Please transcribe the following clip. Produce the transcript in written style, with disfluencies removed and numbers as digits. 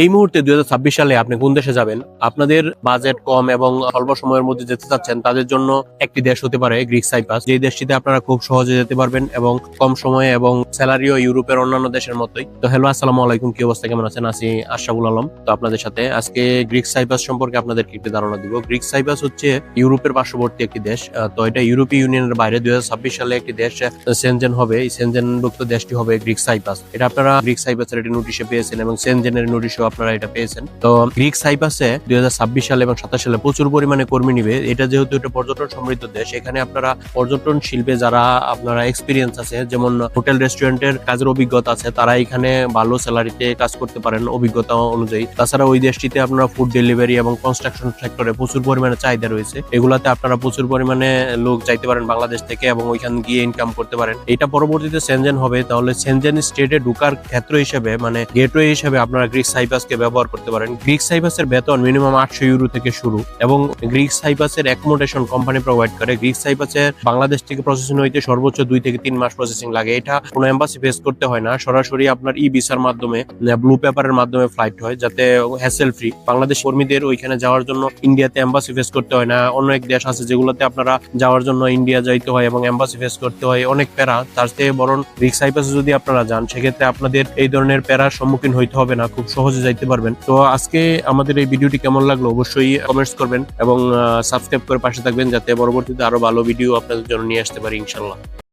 এই মুহূর্তে 2026 সালে আপনি কোন দেশে যাবেন? আপনাদের বাজেট কম এবং অল্প সময়ের মধ্যে যেতে চাচ্ছেন তাদের জন্য একটি দেশ হতে পারে গ্রিক সাইপ্রাস। যে দেশটিতে আপনারা খুব সহজে যেতে পারবেন এবং কম সময়ে এবং স্যালারিও ইউরোপের অন্যান্য দেশের মতোই। তো হ্যালো, আসসালামু আলাইকুম, কি অবস্থা, কেমন আছেন? আছি আশরাফুল আলম। তো আপনাদের সাথে আজকে গ্রিক সাইপ্রাস সম্পর্কে আপনাদেরকে একটি ধারণা দিব। গ্রিক সাইপ্রাস হচ্ছে ইউরোপের পার্শ্ববর্তী একটি দেশ। তো এটা ইউরোপীয় ইউনিয়নের বাইরে 2026 সালে একটি দেশ সেনজেন হবে। এই সেনজেনভুক্ত দেশটি হবে গ্রিক সাইপ্রাস। এটা আপনারা গ্রিক সাইপ্রাসের একটি নোটিশে পেয়েছেন এবং সেনজেনের নোটিশও আপনারা এটা পেয়েছেন। তো গ্রিক সাইপ্রাসে 2026 সালে এবং 27 সালে প্রচুর পরিমাণে কর্মী নিবে। এটা যেহেতু এটা পর্যটন সমৃদ্ধ দেশ, এখানে আপনারা পর্যটন শিল্পে যারা আপনারা এক্সপিরিয়েন্স আছে, যেমন হোটেল রেস্টুরেন্টের কাজের অভিজ্ঞতা আছে, তারা এখানে ভালো স্যালারিতে কাজ করতে পারেন অভিজ্ঞতা অনুযায়ী। তাছাড়া ওই দেশটিতে আপনারা ফুড ডেলিভারি এবং কনস্ট্রাকশন সেক্টরে প্রচুর পরিমাণে চাহিদা রয়েছে। এগুলাতে আপনারা প্রচুর পরিমাণে লোক যাইতে পারেন বাংলাদেশ থেকে এবং ওইখানে গিয়ে ইনকাম করতে পারেন। এটা পরবর্তীতে সেনজেন হবে, তাহলে সেনজেন স্টেটে ঢুকার ক্ষেত্র হিসেবে মানে গেটওয়ে হিসেবে আপনারা গ্রিক সাইপ্রাসকে ব্যবহার করতে পারেন। গ্রিক সাইপ্রাসের বেতন মিনিমাম 800 ইউরো থেকে শুরু এবং গ্রিক সাইপ্রাসের অ্যাকোমোডেশন কোম্পানি প্রোভাইড করে। গ্রিক সাইপ্রাসের বাংলাদেশ থেকে প্রসেসিং হইতে সর্বোচ্চ 2 থেকে 3 মাস প্রসেসিং লাগে। এটা কোনো এম্বাসি ফেস করতে হয় না, সরাসরি আপনার ই ভিসার মাধ্যমে ব্লু পেপারের মাধ্যমে ফ্লাইট হয়, যাতে হ্যাসেল ফ্রি। বাংলাদেশ কর্মীদের ওইখানে যাওয়ার জন্য ইন্ডিয়াতে এম্বাসি ফেস করতে হয় না। অন্য এক দেশ আছে যেগুলোতে আপনারা যাওয়ার জন্য ইন্ডিয়া যাইতে হয় এবং এম্বাসি ফেস করতে হয়, অনেক প্যারা। তার থেকে বরং গ্রিক সাইপ্রাসে যদি আপনারা যান, সেক্ষেত্রে আপনাদের এই ধরনের প্যারার সম্মুখীন হইতে হবে না, খুব সহজে যাইতে পারবেন। তো আজকে আমাদের এই ভিডিওটি কেমন লাগলো অবশ্যই কমেন্টস করবেন এবং সাবস্ক্রাইব করে পাশে থাকবেন, যাতে পরবর্তীতে আরো ভালো ভিডিও আপনাদের জন্য নিয়ে আসতে পারি ইনশাল্লাহ।